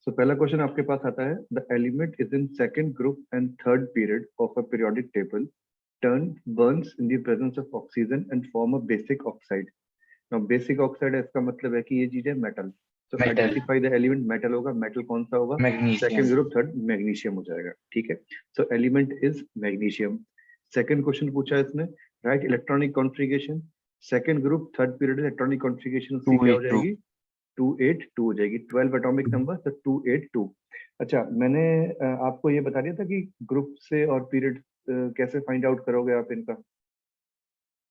सो पहला क्वेश्चन आपके पास आता है, the element is in second group and third period of a periodic table turn Burns in the presence of oxygen and form a basic oxide. Now basic oxide है, इसका मतलब है कि ये चीज है मेटल। तो metal, identify the element, metal होगा, मेटल कौन सा होगा? Magnesium. Second group third magnesium हो जाएगा, ठीक है। सो element is magnesium. Second question पूछा है इसने, right electronic configuration, second group third period electronic configuration उसकी क्या हो 282। जाएगी? 282 हो जाएगी। 12 एटॉमिक नंबर, तो 282। अच्छा, मैंने आपको ये बता दिया था कि ग्रुप से और पीरियड कैसे फाइंड आउट करोगे आप इनका,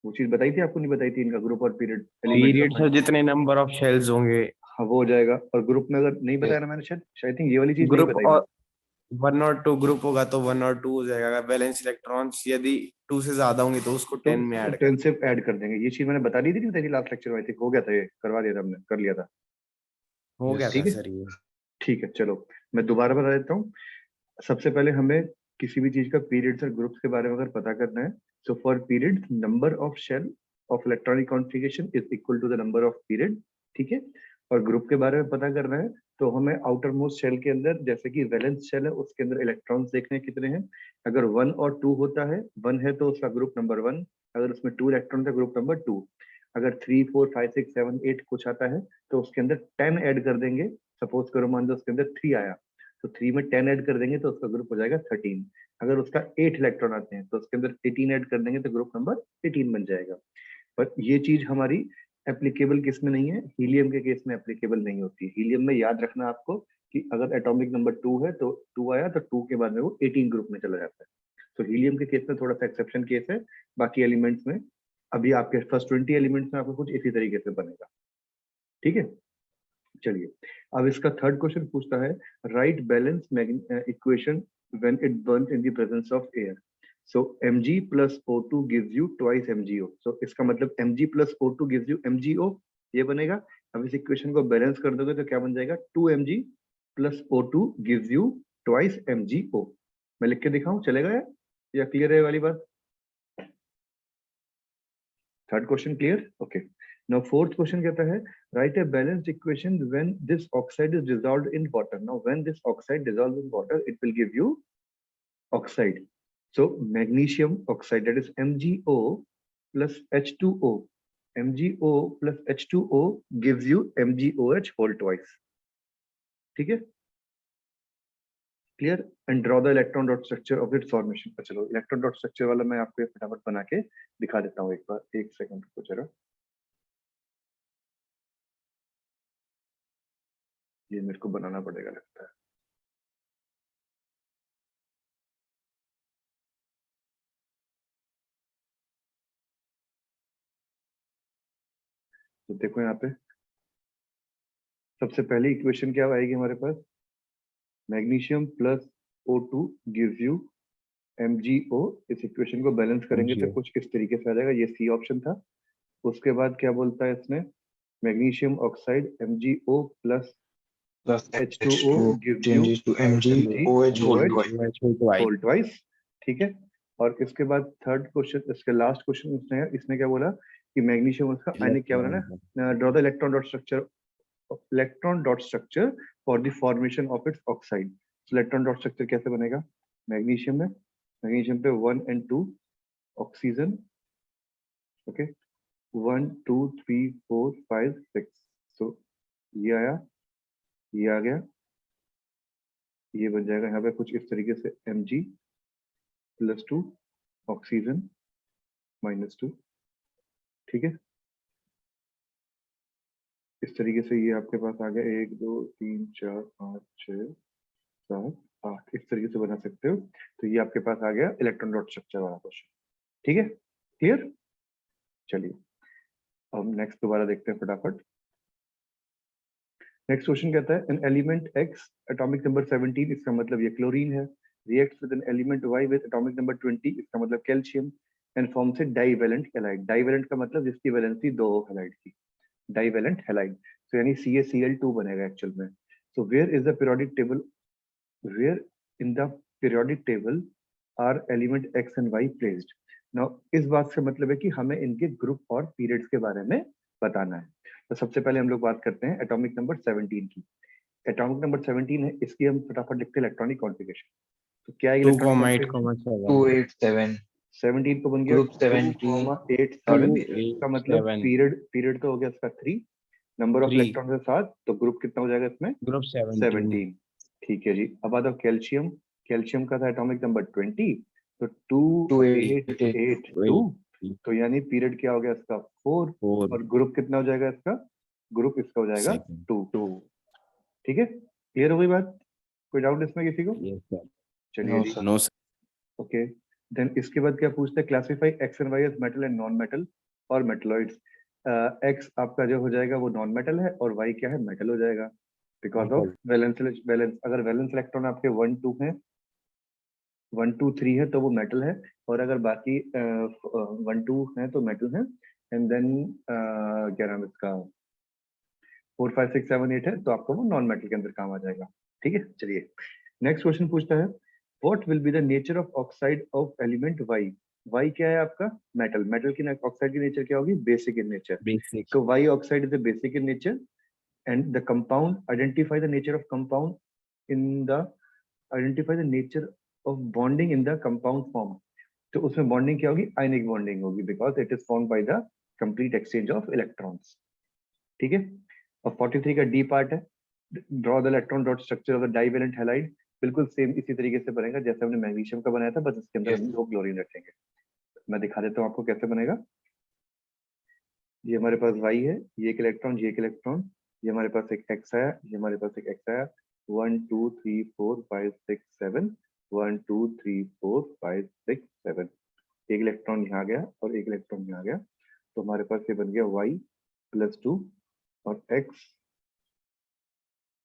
वो चीज बताई थी आपको? नहीं बताई थी इनका ग्रुप और पीरियड एलिमेंट का पीरियड से जितने नंबर ऑफ शेल्स होंगे, हाँ वो हो जाएगा। और ग्रुप में अगर नहीं बताया ना मैंने, शायद शायद थिंक ये वाली चीज नहीं ग्रुप बताई और मैंने। 1 और 2 ग्रुप होगा तो 1 और 2 हो जाएगा। अगर बैलेंस इलेक्ट्रॉन्स यदि 2 से ज्यादा होंगे तो उसको तो 10 में ऐड 10 से ऐड कर देंगे। ये चीज मैंने बता दी थी, नहीं बताई थी लास्ट लेक्चर में? हो गया था, ये करवा दिया था हमने, कर लिया था। हो गया था ठीक है, सर ये। ठीक है, चलो मैं दोबारा बता देता हूँ। सबसे पहले हमें किसी भी चीज का पीरियड्स और ग्रुप्स के बारे में अगर पता करना है, so for period number of shell of electronic configuration is equal to the number of period, ठीक है। और ग्रुप के बारे में पता करना है तो हमें आउटर मोस्ट शेल के अंदर, जैसे कि वैलेंस शेल है, उसके अंदर इलेक्ट्रॉन्स देखने हैं कितने हैं। अगर 1 और 2 होता है, 1 है तो उसका ग्रुप नंबर 1, अगर उसमें 2 इलेक्ट्रॉन है ग्रुप नंबर 2। अगर 3 4 5 6 7 8 कुछ आता है तो उसके अंदर 10 ऐड कर देंगे। सपोज करो मान लो उसके अंदर 3 आया, तो 3 में 10 ऐड कर देंगे तो उसका ग्रुप हो जाएगा 13। अगर उसका 8 इलेक्ट्रॉन आते हैं तो उसके अंदर 18 ऐड कर देंगे तो ग्रुप नंबर 18 बन जाएगा। पर ये चीज हमारी एप्लीकेबल किस में नहीं है? हीलियम के केस में एप्लीकेबल नहीं होती है। हीलियम में याद रखना आपको कि अगर एटॉमिक नंबर 2 है तो 2 आया तो 2 के बाद में वो 18 ग्रुप में चला जाता है। तो हीलियम के केस में थोड़ा सा एक्सेप्शन केस है। बाकी एलिमेंट्स में अभी आपके फर्स्ट 20 एलिमेंट्स में आपको कुछ इसी तरीके से बनेगा, ठीक है। चलिए, अब इसका थर्ड क्वेश्चन पूछता है, right balance equation when it Burns in the presence of air. So Mg plus O2 gives you twice MgO। so इसका मतलब Mg plus O2 gives you MgO, ये बनेगा। अब इस इक्वेशन को बैलेंस कर दोगे तो क्या बन जाएगा? 2Mg plus O2 gives you twice MgO। मैं लिख के दिखाऊं, चलेगा या क्लियर है ये वाली बात? Third question clear? Okay. Now fourth question कहता है, right a balanced equation when this oxide is dissolved in water. Now when this oxide dissolves in water it will give you oxide. So magnesium oxide, that is MgO plus H2O. MgO plus H2O gives you MgOH whole twice. ठीक है, clear? And draw the electron dot structure of its formation. चलो electron dot structure वाला मैं आपको फटाफट बना के दिखा देता हूँ एक बार, एक सेकंड रुको जरा। ये मेरे को बनाना पड़ेगा लगता है। तो देखो यहाँ पे सबसे पहली इक्वेशन क्या आएगी हमारे पास? Magnesium plus O2 gives you MgO। इस इक्वेशन को बैलेंस करेंगे तो कुछ इस तरीके से आ जाएगा, ये सी ऑप्शन था। उसके बाद क्या बोलता है इसने? Magnesium oxide MgO plus H2O gives you changes to MgOH whole twice। Whole twice, ठीक है। और इसके बाद थर्ड क्वेश्चन, इसके लास्ट क्वेश्चन इसने क्या बोला कि मैग्नीशियम उसका आयनिक क्या बनाना? Draw the electron dot structure for the formation of its oxide. Electron dot structure कैसे बनेगा? मैग्नीशियम पे 1 and 2 ऑक्सीजन, ओके, 1 2 3 4 5 6। सो ये आया, ये आ गया, ये बन जाएगा यहाँ पे कुछ इस तरीके से Mg प्लस 2 ऑक्सीजन माइनस 2, ठीक है। इस तरीके से ये आपके पास आ गया 1 2 3 4 5 6 7 8, इस तरीके से बना सकते हो। तो ये आपके पास आ गया इलेक्ट्रॉन डॉट स्ट्रक्चर वाला क्वेश्चन, ठीक है, क्लियर? चलिए अब नेक्स्ट दोबारा देखते हैं फटाफट। नेक्स्ट क्वेश्चन कहता है, an element X atomic number 17, इसका मतलब ये क्लोरीन है, reacts with an element Y with atomic number 20, इसका मतलब calcium, and forms a divalent halide. Divalent का मतलब जिसकी वैलेंसी 2 हो हैलाइड की, डाइवेलेंट हैलाइड। तो यानी CaCl2 बनेगा एक्चुअल में। So where is the periodic table, where in the periodic table are element X and Y placed. Now इस बात से मतलब है कि हमें इनके ग्रुप और पीरियड्स के बारे में बताना है। तो सबसे पहले हम लोग बात करते हैं एटॉमिक नंबर 17 की। एटॉमिक नंबर 17 है, इसकी हम फटाफट लिखते हैं इलेक्ट्रॉनिक कॉन्फ़िगरेशन। तो क्या है 2,8,7 287 17 को बन गया Group 70 2,87, period. इसका मतलब पीरियड तो हो गया इसका 3, नंबर ऑफ 3 इलेक्ट्रॉन है 7, तो ग्रुप कितना हो जाएगा इसमें ग्रुप 17 17। ठीक है जी। अब आता कैल्शियम, कैल्शियम का था एटॉमिक नंबर 20, तो 2882, तो यानी पीरियड क्या हो गया इसका 4, 4 और ग्रुप कितना हो जाएगा इसका, ग्रुप इसका हो जाएगा सेकंड 2। ठीक है, क्लियर हो गई बात? कोई डाउट इसमें किसी को? यस सर चलिए No, जी, sir. No sir okay. Then इसके बाद क्या पूछते हैं, classify X and Y as metal and non metal और मेटलॉइड्स। एक्स आपका जो हो जाएगा वो नॉन मेटल है, और वाई क्या है, मेटल हो जाएगा, बिकॉज ऑफ वैलेंस। अगर वैलेंस इलेक्ट्रॉन आपके 1 2 हैं, 1 2 3 है तो वो मेटल है, और अगर बाकी 1 2 है तो मेटल है। एंड देन क्या नाम इसका 4 5 6 7 8 है तो आपको वो नॉन मेटल के अंदर काम आ जाएगा। ठीक है, चलिए नेक्स्ट क्वेश्चन पूछता है, what will be the nature of oxide of element Y. Y क्या है आपका, मेटल। मेटल की ऑक्साइड की नेचर क्या होगी, basic in nature. Basic so Y oxide is the basic in nature, and the compound, identify the nature of compound in the, identify the nature of bonding in the compound form. तो उसमें bonding क्या होगी, ionic bonding होगी, because it is formed by the complete exchange of electrons. ठीक है, और 43 का D part है, draw the electron dot structure of the divalent halide. बिल्कुल सेम इसी तरीके से बनेगा जैसे हमने मैग्नीशियम का बनाया था, बस इसके अंदर Yes. हम दो क्लोरीन रखेंगे। मैं दिखा देता हूँ आपको कैसे बनेगा। ये हमारे पास वाई है, ये एक इलेक्ट्रॉन, ये एक इलेक्ट्रॉन, ये हमारे पास एक एक्स आया, ये हमारे पास एक एक्स आया, 1 2 3 4 5 6 7, 1 2 3 4 5 6 7, एक इलेक्ट्रॉन यहाँ गया और एक इलेक्ट्रॉन यहाँ गया, तो हमारे पास ये बन गया y +2 और x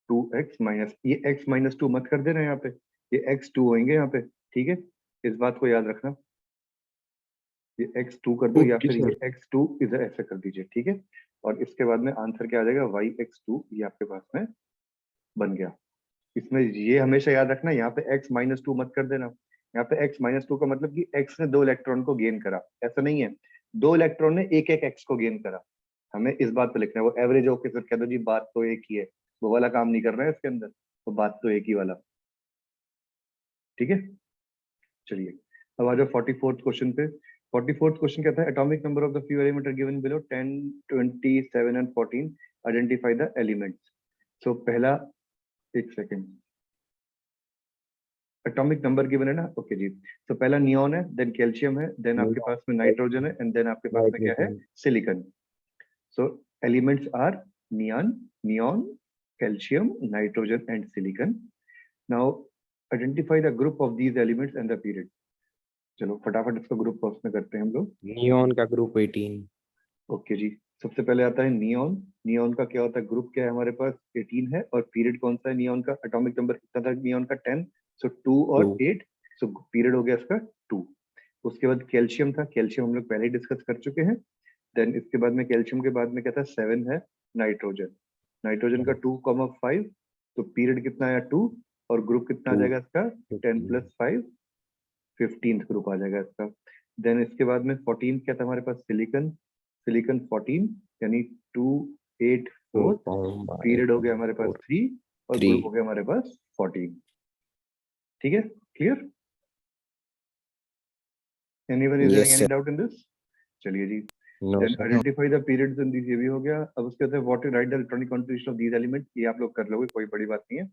2x माइनस, ये x -2 मत कर देना यहाँ पे, ये x2 होंगे यहाँ पे। ठीक है, इस बात को याद रखना, ये x2 कर दो या ओके फिर सर ये x2 इधर ऐसे कर दीजिए। ठीक है, और इसके बाद में आंसर क्या आ जाएगा, yx2, ये आपके पास में बन गया। इसमें ये हमेशा याद रखना, यहाँ पे x -2 मत कर देना। यहाँ पे x -2 का मतलब कि x ने 2 इलेक्ट्रॉन को गेन करा, ऐसा नहीं है 2 इलेक्ट्रॉन ने एक एक x को गेन करा। हमें इस बात पे लिखना है, वो एवरेज होके सर कह दो जी बात तो एक ही है, वो वाला काम नहीं कर रहा है इसके अंदर, वो बात तो एक ही वाला। ठीक है, चलिए अब आ जाओ 44th क्वेश्चन पे। 44th क्वेश्चन कहता है, atomic number of the few element are given below 10 27 and 14, identify the elements. So पहला, एक सेकेंड, एटॉमिक नंबर गिवन है ना, ओके जी। तो पहला नियॉन है, देन कैल्शियम है, देन आपके पास में नाइट्रोजन है, एंड देन आपके पास में क्या है, silicon. So elements are neon, calcium, nitrogen and silicon. Now identify the group of these elements and the period. चलो फटाफट इसको ग्रुप फर्स्ट में करते हैं हम लोग। नियॉन का ग्रुप 18 ओके जी, सबसे पहले आता है नियॉन। नियॉन का क्या होता है, ग्रुप क्या है हमारे पास 18 है, और पीरियड कौन सा है नियॉन का, एटॉमिक नंबर कितना था नियॉन का 10, सो 2 और 8, सो पीरियड हो गया इसका 2। उसके बाद कैल्शियम था, कैल्शियम हम लोग पहले ही डिस्कस कर चुके हैं। देन इसके बाद में कैल्शियम के बाद में क्या था, 7 है नाइट्रोजन, नाइट्रोजन का 2,5, तो पीरियड कितना आया 2, और ग्रुप कितना आ जाएगा इसका 10 + 5, 15th ग्रुप आ जाएगा इसका। देन इसके बाद में 14 क्या था हमारे पास, सिलिकॉन, सिलिकॉन 14 यानी 2 8 4, पीरियड हो गया हमारे पास 3, और ग्रुप हो गया हमारे पास 14। ठीक है, clear? Anyone is having any doubt in this? चलिए जी, then identify the periods in this, ये भी हो गया। अब उसके बाद what is right the electronic configuration of these elements, ये आप लोग कर लोगे, कोई बड़ी बात नहीं है।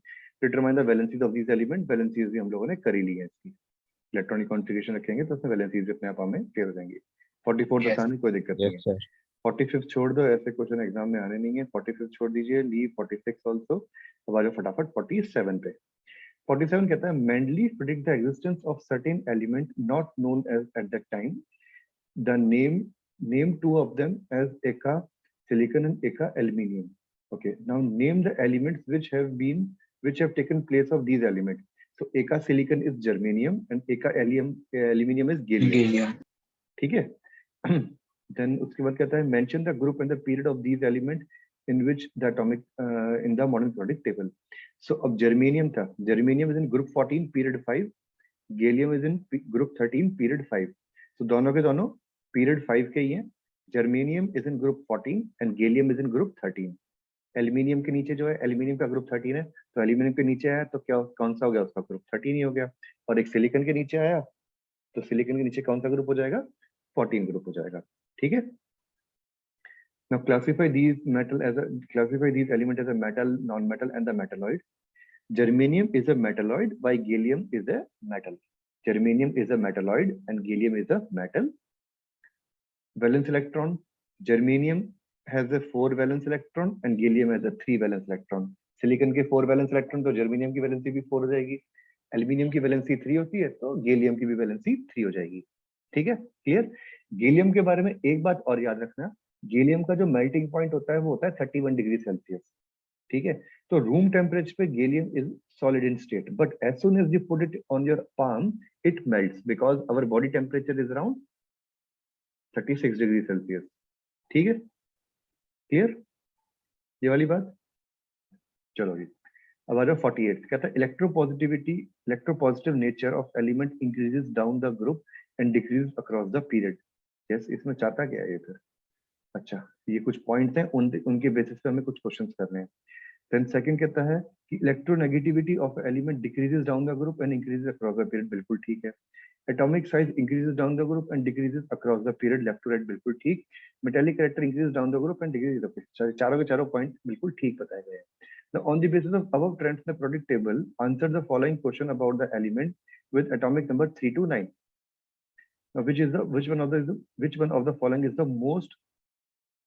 Determine the valencies of these element, valencies भी हम लोगों ने कर ही ली है इसकी, इलेक्ट्रॉनिक कॉन्फ़िगरेशन रखेंगे तो उसमें वैलेंसीज अपने आप हमें क्लियर हो जाएंगी। 44 बताने कोई दिक्कत नहीं है। 45 छोड़ दो, ऐसे क्वेश्चन एग्जाम में आने नहीं है। 45 छोड़ दीजिए, लीव 46 आल्सो। अब आ जाओ फटाफट 47 पे। 47 कहता है, Mendeleev predict the existence of certain element not known as at that time, the name two of them as eka silicon and eka aluminium. Okay, now name the elements which have taken place of these elements. So eka silicon is germanium and eka aluminium is gallium. ठीक है, then उसके बाद कहता है, mention the group and the period of these elements in which the atomic in the modern periodic table. So अब germanium था, germanium is in group 14 period 5, gallium is in group 13 period 5. So दोनों के दोनों period 5 के ही हैं। Germanium is in group 14 and gallium is in group 13। Aluminium के नीचे जो है, एल्यूमिनियम का ग्रुप 13 है, तो एल्यूमिनियम के नीचे आया तो क्या कौन सा हो गया, उसका ग्रुप 13 ही हो गया। और एक सिलिकॉन के नीचे आया तो सिलिकॉन के नीचे कौन सा ग्रुप हो जाएगा, 14 ग्रुप हो जाएगा। ठीक है। Now classify these element as a metal, non-metal, and the metalloid. Germanium is a metalloid, while gallium is a metal. Germanium is a metalloid and gallium is a metal. Valence electron. Germanium has a 4 valence electron and gallium has a 3 valence electron. Silicon के 4 valence electron, तो germanium की valency भी 4 हो जाएगी। Aluminium की valency 3 होती है तो गैलियम की भी वैलेंसी 3 हो जाएगी। ठीक है, क्लियर। गैलियम के बारे में एक बात और याद रखना, गैलियम का जो मेल्टिंग पॉइंट होता है वो होता है 31 डिग्री सेल्सियस। ठीक है, तो रूम टेम्परेचर पे gallium is solid in state, but as soon as you put it on your palm it melts because our body temperature is around 36 degree Celsius. ठीक है, क्लियर ये वाली बात। चलो जी, अब आ जाओ 48। कहता है electropositive nature of element increases down the group and decreases across the period. Yes, इसमें चाहता क्या है ये फिर। अच्छा, ये कुछ पॉइंट्स हैं, उनके बेसिस पे हमें कुछ क्वेश्चंस करने हैं। देन सेकंड कहता है कि electronegativity of element decreases down the group and increases across the period, बिल्कुल ठीक है। Atomic size increases down the group and decreases across the period, left to right बिल्कुल ठीक। Metallic character increases down the group and decreases the period, चारों के चारों point बिल्कुल ठीक बताए गए हैं। Now, on the basis of above trends in the periodic table, answer the following question about the element with atomic number 3 to 9. Now, which one of the following is the most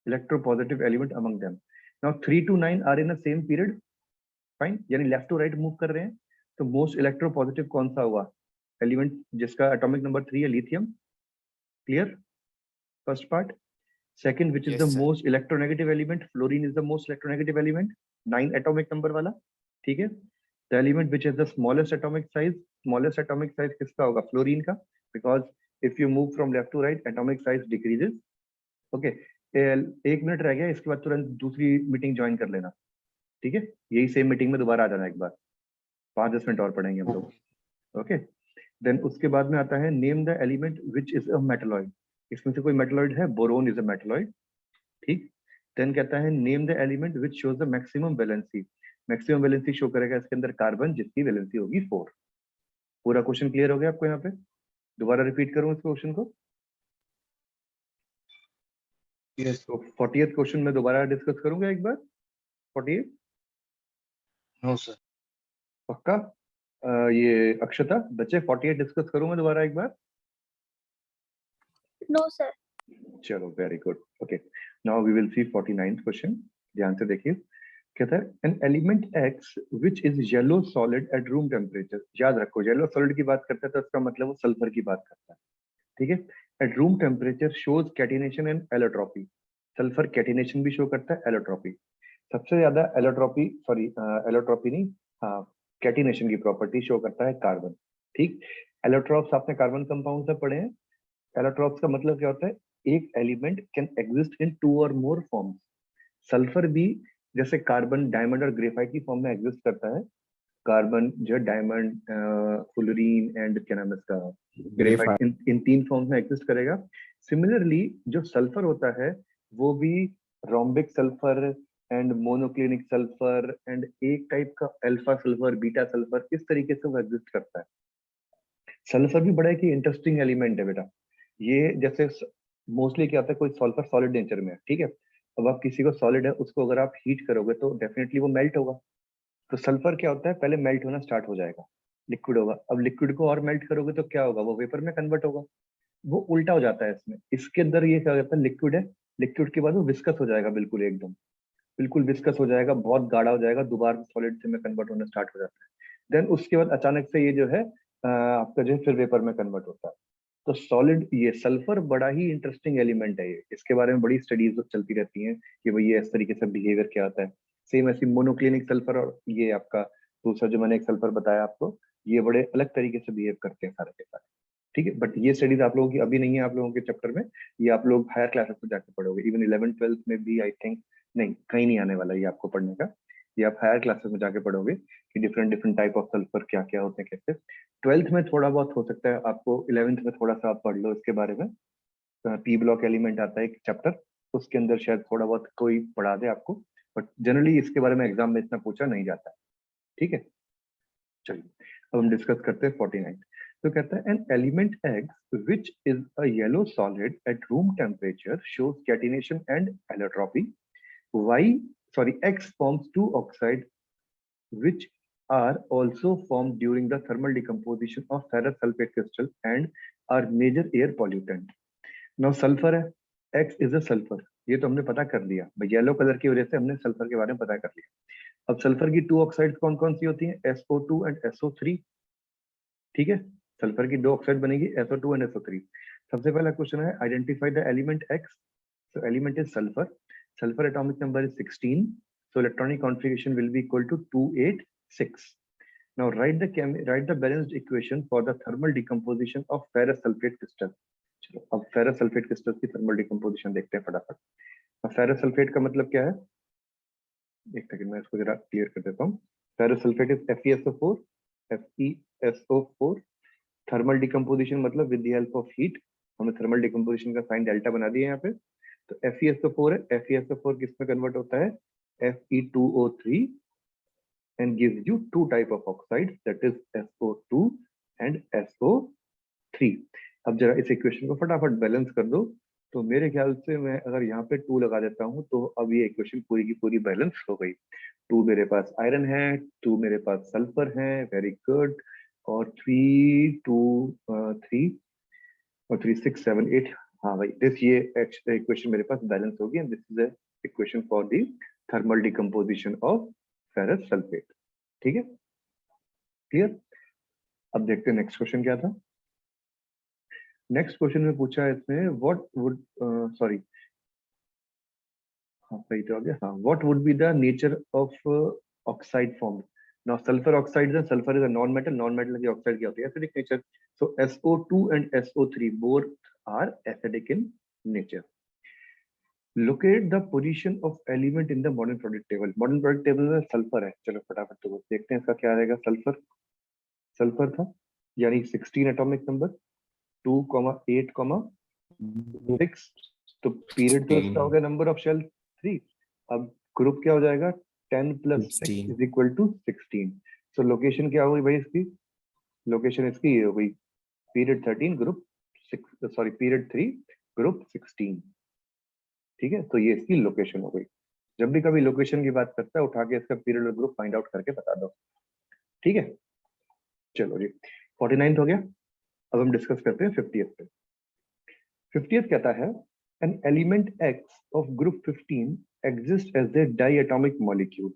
electropositive element among them? Now, 3 to 9 are in the same period. Fine. यानी left to right move कर रहे हैं, तो most electropositive कौन सा हुआ element जिसका atomic number 3 है, lithium. Clear? First part. Second, which is Yes, the sir. most electronegative element? Fluorine is the most electronegative element, 9 atomic number वाला। ठीक है। The element which has the smallest atomic size किसका होगा, fluorine का, because if you move from left to right, atomic size decreases. Okay, 1 minute रह गया, इसके बाद तुरंत दूसरी मीटिंग ज्वाइन कर लेना। ठीक है, यही सेम मीटिंग में दोबारा आ जाना एक बार, 5-10 मिनट और पढ़ेंगे हम लोग। ओके, देन उसके बाद में आता है name the element which is a metalloid. इसमें से कोई मेटलॉइड है, बोरोन इज अ मेटलॉइड। ठीक। देन कहता है name the element which shows the maximum valency. Maximum valency show करेगा इसके अंदर कार्बन, जिसकी वैलेंसी होगी 4। पूरा क्वेश्चन क्लियर हो गया आपको यहाँ पे? दोबारा रिपीट करूं इस क्वेश्चन को? यस। तो 40th क्वेश्चन में दोबारा डिस्कस करूंगा एक बार। 48 नो सर। पक्का? ये अक्षता बच्चे 48 डिस्कस करूं मैं दोबारा एक बार? No sir. चलो, very good. Okay, now we will see 49th question. ध्यान से देखिए, कहता है an element X which is yellow solid at room temperature. याद रखो, येलो सॉलिड की बात करता है तो इसका मतलब वो सल्फर की बात करता है। ठीक है, eight room temperature shows catenation and allotropy. Sulphur catenation भी शो करता है, एलोट्रॉपी। सबसे ज्यादा एलोट्रॉपी नहीं, हाँ, कैटिनेशन की प्रॉपर्टी शो करता है कार्बन। ठीक, एलोट्रॉप्स आपने कार्बन कंपाउंड से पढ़े हैं। एलोट्रॉप्स का मतलब क्या होता है, एक एलिमेंट कैन एग्जिस्ट इन 2 और मोर फॉर्म्स। सल्फर भी जैसे कार्बन, डायमंड और ग्रेफाइट की फॉर्म में एग्जिस्ट करता है। कार्बन जो है डायमंड, फ्लोरीन एंड क्या नाम है इसका, ग्रेफाइट, इन 3 फॉर्म्स में एग्जिस्ट करेगा। सिमिलरली जो सल्फर होता है वो भी rhombic sulphur and monoclinic sulphur and एक टाइप का अल्फा सल्फर, बीटा सल्फर, इस तरीके से वो एग्जिस्ट करता है। सल्फर भी बड़ा ही इंटरेस्टिंग एलिमेंट है बेटा। ये जैसे मोस्टली क्या होता है, कोई सल्फर सॉलिड नेचर में है। ठीक है, अब आप किसी को सॉलिड है उसको अगर आप हीट करोगे तो डेफिनेटली वो मेल्ट होगा। तो सल्फर क्या होता है, पहले मेल्ट होना स्टार्ट हो जाएगा, लिक्विड होगा। अब लिक्विड को और मेल्ट करोगे तो क्या होगा, वो वेपर में कन्वर्ट होगा। वो उल्टा हो जाता है इसमें। इसके अंदर ये क्या होता है, लिक्विड है, लिक्विड के बाद वो विस्कस हो जाएगा, बिल्कुल एकदम बिल्कुल विस्कस हो जाएगा, बहुत गाढ़ा हो जाएगा, दोबारा सॉलिड से में कन्वर्ट होना स्टार्ट हो जाता है। देन उसके बाद अचानक से ये जो है आपका जो है फिर वेपर में कन्वर्ट होता है। तो सॉलिड, ये सल्फर बड़ा ही इंटरेस्टिंग एलिमेंट है। ये इसके बारे में बड़ी स्टडीज चलती रहती हैं कि भाई ये इस तरीके से बिहेवियर क्या होता है। सेम ऐसी मोनोक्लिनिक सल्फर और ये आपका दूसरा जो मैंने एक सल्फर बताया आपको, ये बड़े अलग तरीके से बिहेव करते हैं सारे के सारे। ठीक है, बट ये स्टडीज आप लोगों की अभी नहीं है, आप लोगों के चैप्टर में, ये आप लोग हायर क्लासेस में जाके पढ़ोगे। इवन 11th-12th में भी आई थिंक नहीं, कहीं नहीं आने वाला ये आपको पढ़ने का। ये आप हायर क्लासेस में जाके पढ़ोगे कि डिफरेंट टाइप ऑफ सल्फर क्या क्या होते हैं, कैसे। 12th में थोड़ा बहुत हो सकता है आपको, 11th में थोड़ा सा आप पढ़ लो इसके बारे में। पी ब्लॉक एलिमेंट आता है एक चैप्टर, उसके अंदर शायद थोड़ा बहुत कोई पढ़ा दे आपको, बट जनरली इसके बारे में एग्जाम में इतना पूछा नहीं जाता है, ठीक है। चलिए अब हम डिस्कस करते हैं 49। तो कहता है an element X which is a yellow solid at room temperature shows catenation and allotropy. X forms two oxides which are also formed during the thermal decomposition of ferrous sulfate crystal and are major air pollutant. Now sulfur है, X is a sulfur, ये तो हमने पता कर लिया भाई, yellow colour की वजह से हमने सल्फर के बारे में पता कर लिया। अब सल्फर की टू ऑक्साइड्स कौन कौन सी होती हैं? SO2 एंड SO3, ठीक है। सल्फर की दो ऑक्साइड बनेगी SO2 एंड SO3। सबसे पहला क्वेश्चन है identify the element X। So element is sulphur, sulphur atomic number is 16, so electronic configuration will be equal to 286. Now write the balanced equation for the thermal decomposition of ferrous sulfate crystal. चलो अब ferrous sulfate crystal की thermal decomposition देखते हैं फटाफट। अब ferrous sulfate का मतलब क्या है, एक सेकंड मैं इसको जरा क्लियर कर देता हूँ। ferrous sulfate is FeSO4, FeSO4। thermal decomposition मतलब with the help of heat, हमने thermal decomposition का साइन डेल्टा बना दिया यहाँ पे। तो FeSO4 है, FeSO4 किस में कन्वर्ट होता है? Fe2O3 and gives you two type of oxides, that is SO2 and SO3। अब जरा इस इक्वेशन को फटाफट बैलेंस कर दो, तो मेरे ख्याल से मैं अगर यहाँ पे 2 लगा देता हूँ तो अब ये इक्वेशन पूरी की पूरी बैलेंस हो गई। 2 मेरे पास आयरन है, 2 मेरे पास सल्फर है, वेरी गुड। और 3 2 3 और 3 6 7 8, हाँ भाई दिस ये इक्वेशन मेरे पास बैलेंस होगी and this is the equation for the thermal decomposition of ferrous sulphate, ठीक है, क्लियर। अब देखते हैं नेक्स्ट क्वेश्चन क्या था। नेक्स्ट क्वेश्चन में पूछा है इसमें व्हाट वुड सॉरी हाँ सही तो आ गया, हाँ what would be the nature of oxide form. Now sulphur oxide है, sulphur is a non metal, non metal की ऑक्साइड क्या होती है? Acidic nature. So SO2 and SO3 both are acidic in nature. Locate the position of element in the modern periodic table। modern periodic table में sulphur है, चलो फटाफट तो देखते हैं इसका क्या रहेगा। सल्फर सल्फर था यानी 16 एटॉमिक नंबर 2,8,6, तो पीरियड तो इसका हो गया नंबर ऑफ शेल 3। अब ग्रुप क्या हो जाएगा? 10 + 6 = 16। सो लोकेशन क्या होगी भाई इसकी? लोकेशन इसकी ये हो गई period 13 group 6, sorry period 3 group 16, ठीक है। तो ये इसकी लोकेशन हो गई। जब भी कभी लोकेशन की बात करता है उठा के इसका पीरियड और ग्रुप फाइंड आउट करके बता दो, ठीक है। चलो जी 49 हो गया। अब हम डिस्कस करते हैं 50th पे। 50th कहता है an element X of group 15 exist as a diatomic molecule.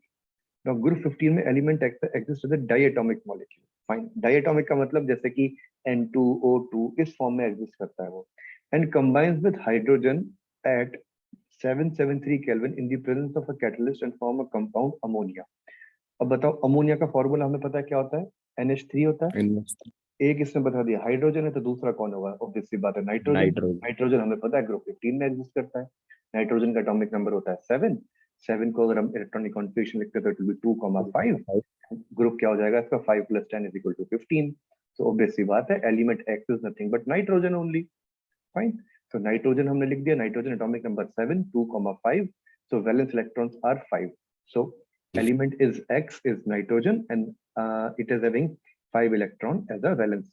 Now group 15 में element X exist as a diatomic molecule. Fine, diatomic का मतलब जैसे कि N2O2 इस फॉर्म में एग्जिस्ट करता है वो, and combines with hydrogen at 773 Kelvin in the presence of a catalyst and form a compound ammonia। अब बताओ अमोनिया का फॉर्मूला हमें पता है क्या होता है? NH3 होता है। एक इसने बता दिया हाइड्रोजन है, तो दूसरा कौन होगा? ऑब्वियसली बात है नाइट्रोजन। नाइट्रोजन हमें पता है ग्रुप 15 में एग्जिस्ट करता है। नाइट्रोजन का एटॉमिक नंबर होता है 7 को अगर हम इलेक्ट्रॉनिक कॉन्फ़िगरेशन लिखते हैं तो इट विल बी 2,5। ग्रुप क्या हो जाएगा इसका? 5 + 10 = 15। सो ऑब्वियसली बात है element X is nothing but nitrogen only. Fine, तो नाइट्रोजन हमने लिख दिया, nitrogen atomic number 7 2,5, so valence electrons are 5, so element is X is nitrogen and it is having 5 electron as a valence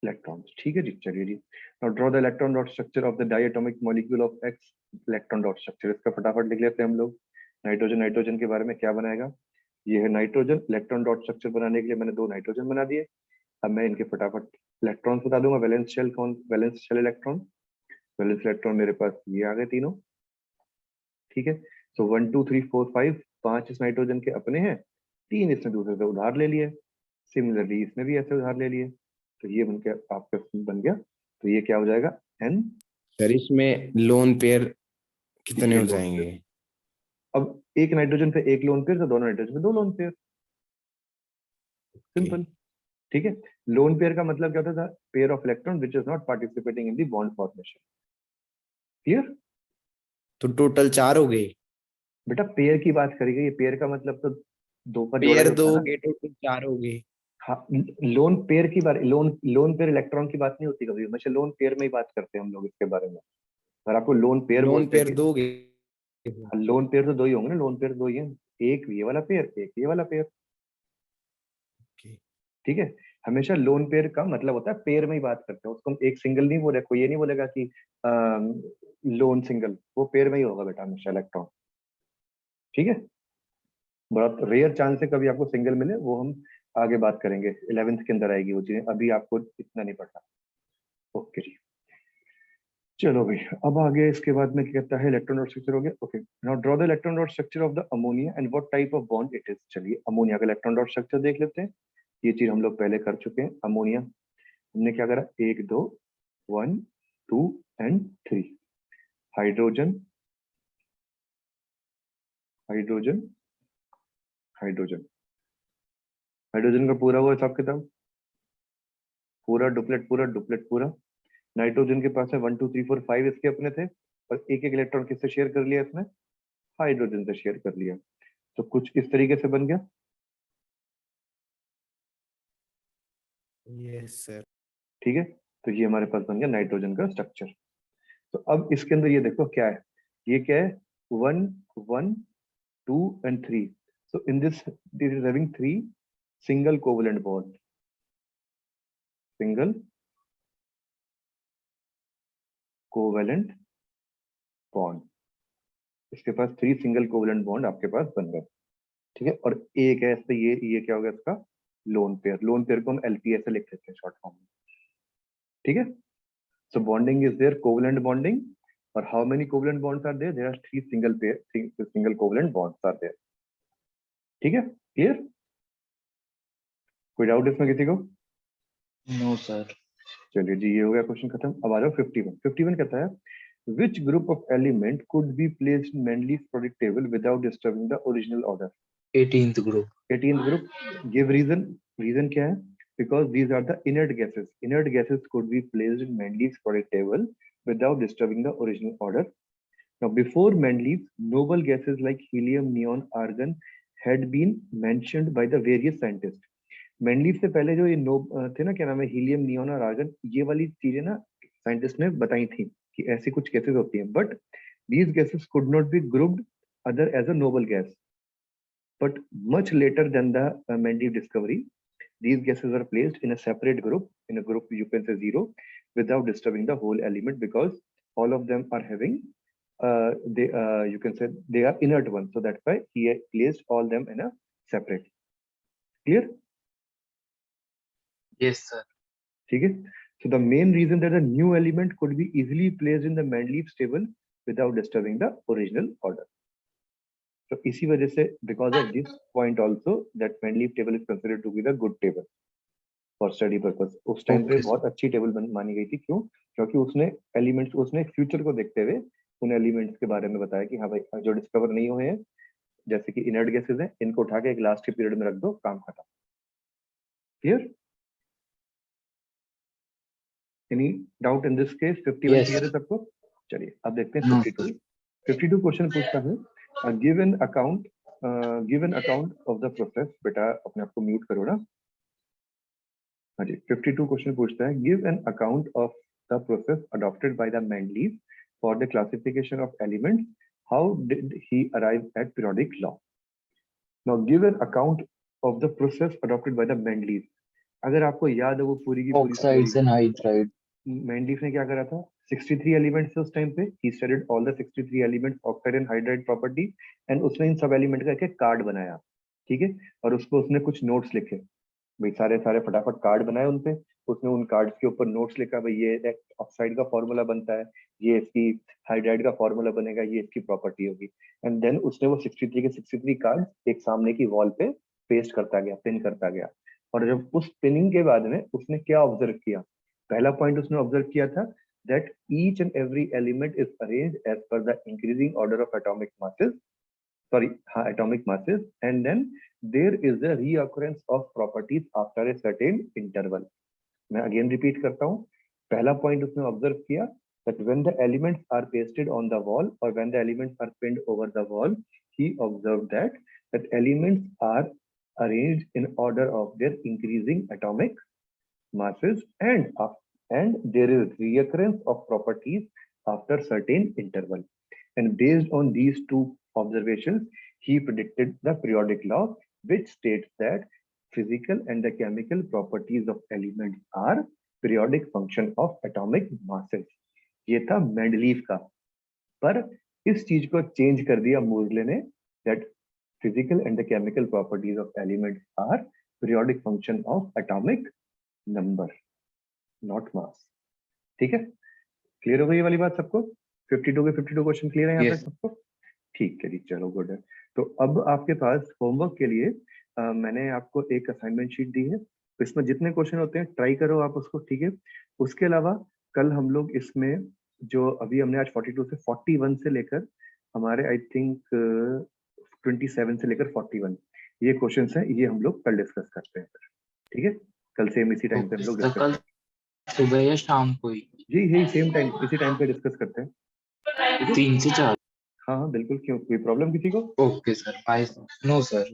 electrons, ठीक है जी। चलिए जी, now draw the electron dot structure of the diatomic molecule of X। electron dot structure इसका फटाफट लिख लेते हैं हम लोग। नाइट्रोजन के बारे में क्या बनाएगा? ये है नाइट्रोजन। इलेक्ट्रॉन डॉट स्ट्रक्चर बनाने के लिए मैंने 2 नाइट्रोजन बना दिए। अब मैं इनके फटाफट इलेक्ट्रॉन्स बता दूंगा। वैलेंस शेल कौन? Valence shell electron, valence electron मेरे पास ये आ गए तीनों, ठीक है। सो 1 2 3 4 5, 5 इस नाइट्रोजन के अपने हैं, 3 इसने दूसरे से उधार ले लिए। सिमिलरली इसने भी ऐसे उधार ले लिए, तो ये बनके आपका बन गया। तो ये क्या हो जाएगा? N। सर इसमें लोन पेयर कितने हो जाएंगे? अब एक नाइट्रोजन पे एक लोन पेयर, तो दोनों नाइट्रोजन पे 2 लोन पेयर, सिंपल, ठीक है। लोन पेयर का मतलब क्या होता था? Pair of electron which is not participating in the bond formation, clear. तो टोटल 4 हो गए बेटा पेयर की बात करेंगे, ये पेयर का मतलब तो 2 का जोड़ा पेयर, होता 2 है हो ना। गए, टोटल 4 हो गए। हाँ, लोन पेयर की बात, लोन पेयर इलेक्ट्रॉन की बात नहीं होती कभी, हमेशा लोन पेयर में ही बात करते हैं हम लोग इसके बारे में। अगर आपको लोन पेयर लोन बोलते हैं पेयर 2 हो गए लोन पेयर तो दो ही होंगे ना, लोन पेयर दो ही हैं, एक ये वाला पेयर, एक ये वाला पेयर। Okay. ठीक है, हमेशा लोन पेयर का मतलब होता है पेयर में ही बात करते हैं, उसको हम एक सिंगल नहीं बोले, कोई ये नहीं बोलेगा कि लोन सिंगल, वो पेयर में ही होगा बेटा हमेशा इलेक्ट्रॉन। ठीक है, बहुत रेयर चांस है कभी आपको सिंगल मिले, वो हम आगे बात करेंगे, 11th के अंदर आएगी वो चीजें, अभी आपको इतना नहीं पता। ओके जी, चलो भाई अब आगे इसके बाद में क्या कहता है, इलेक्ट्रॉन डॉट स्ट्रक्चर हो गया। Okay, now draw the electron dot structure of the ammonia and what type of bond it is. चलिए अमोनिया का इलेक्ट्रॉन डॉट स्ट्रक्चर देख लेते हैं, ये चीज हम लोग पहले कर चुके हैं। अमोनिया हमने क्या करा, 1 2 1 2 and 3, hydrogen hydrogen hydrogen, hydrogen का पूरा वो हिसाब किताब, पूरा डुप्लेट पूरा डुप्लेट पूरा। नाइट्रोजन के पास है 1 2 3 4 5 इसके अपने थे, और एक एक इलेक्ट्रॉन किससे शेयर कर लिया इसने, हाइड्रोजन से शेयर कर लिया। तो कुछ इस तरीके से बन गया। Yes sir. ठीक है, तो ये हमारे पास बन गया नाइट्रोजन का स्ट्रक्चर। तो अब इसके अंदर ये देखो क्या है, ये क्या है, 1 1 2 and 3। So in this is having 3 single covalent bond, single covalent bond, इसके पास 3 सिंगल कोवलेंट बॉन्ड आपके पास बन गए। ठीक है, और एक है इससे ये क्या होगा इसका, लोन पेयर। लोन पेयर को हम एलपीएस से लिख सकते हैं शॉर्ट फॉर्म में। ठीक है, so bonding is there, covalent bonding, और how many covalent bonds are there, there are 3 single pair, single covalent bonds are there. ठीक है, क्लियर, कोई डाउट इसमें किसी को? No sir. चलिए जी, ये हो गया क्वेश्चन खत्म। अब आ जाओ 51। 51 कहता है which group of element could be placed in Mendeleev's periodic table without disturbing the original order? 18th group. 18th group, give reason। reason क्या है, because these are the inert gases, inert gases could be placed in Mendeleev's periodic table without disturbing the original order. Now before Mendeleev, noble gases like helium, neon, argon had been mentioned by the various scientists. Mendeleev से पहले जो ये थे ना, क्या नाम है, helium, neon और आर्गन, ये वाली चीजें ना साइंटिस्ट ने बताई थी कि ऐसी कुछ गैसेस होती हैं, but these gases could not be grouped other as a noble gas. But much later than the Mendeleev discovery, these gases are placed in a separate group, in a group you can say 0, without disturbing the whole element, because all of them are having you can say they are inert ones, so that's why he placed all them in a separate. Clear? Yes sir. ठीक है, so the main reason that a new element could be easily placed in the Mendeleev's table without disturbing the original order. So इसी वजह से, because of this point also, that Mendeleev table is considered to be the good table for study purpose. उस time पे बहुत अच्छी table मानी गई थी। क्यों? क्योंकि उसने एलिमेंट्स, उसने फ्यूचर को देखते हुए उन एलिमेंट्स के बारे में बताया कि हाँ भाई जो डिस्कवर नहीं हुए हैं, जैसे कि इनर्ट गैसेस हैं, इनको उठा के एक लास्ट के पीरियड में रख दो, काम खत्म। Clear? Any doubt in this case? 51 Yes. Clear है सबको? चलिए अब देखते हैं No, 52। 52 क्वेश्चन पूछता है, given account of the process. बेटा अपने आप को म्यूट करो ना। हाँ जी, 52 क्वेश्चन पूछता है, give an account of the process adopted by the Mendeleev for the classification of elements, how did he arrive at periodic law. Now give an account of the process adopted by the Mendeleev. अगर आपको याद है वो पूरी की पूरी oxides and hydride. Mendeleev ने क्या करा था, 63 एलिमेंट्स थे उस टाइम पे, he studied all the 63 elements, oxide and hydride property, and उसने इन सब एलिमेंट का एक कार्ड बनाया। ठीक है, और उसको उसने कुछ नोट्स लिखे, भाई सारे सारे फटाफट कार्ड बनाए उनपे, उसने उन कार्ड्स के ऊपर नोट्स लिखा, भाई ये ऑक्साइड का फॉर्मूला बनता है, ये इसकी हाइड्राइड का फॉर्मूला बनेगा, ये इसकी प्रॉपर्टी होगी। एंड देन उसने वो 63 के 63 कार्ड एक सामने की वॉल पे पेस्ट करता गया, पिन करता गया। और जब उस पिनिंग के बाद में उसने क्या ऑब्जर्व किया, पहला पॉइंट उसने ऑब्जर्व किया था that each and every element is arranged as per the increasing order of atomic masses, and then there is a reoccurrence of properties after a certain interval. मैं अगेन रिपीट करता हूँ, पहला point उसने observe किया that when the elements are pasted on the wall or when the elements are pinned over the wall, he observed that elements are arranged in order of their increasing atomic masses, and there is reoccurrence of properties after certain interval. and based on these two observations he predicted the periodic law which states that physical and the chemical properties of elements are periodic function of atomic masses. ये था Mendeleev का, पर इस चीज को change कर दिया Morley ने, that physical and the chemical properties of elements are periodic function of atomic number, not mass. ठीक है, क्लियर हो गई ये वाली बात सबको? 52 के 52 क्वेश्चन क्लियर है यहाँ पे Yes. सबको? ठीक है जी, चलो गुड है। तो अब आपके पास होमवर्क के लिए मैंने आपको एक असाइनमेंट शीट दी है, तो इसमें जितने क्वेश्चन होते हैं ट्राई करो आप उसको, ठीक है। उसके अलावा कल हम लोग इसमें जो अभी हमने आज 42 से 41 से लेकर हमारे आई थिंक 27 से लेकर 41 ये क्वेश्चंस हैं, ये हम लोग कल डिस्कस करते हैं फिर, ठीक है। कल सेम इसी टाइम पे हम लोग तो डिस्कस कल सुबह या शाम को ही जी, यही सेम टाइम इसी टाइम पे डिस्कस करते हैं, ठीक है। 3 से 4? हाँ हाँ बिल्कुल, क्यों कोई प्रॉब्लम किसी को? Okay sir, bye. No sir.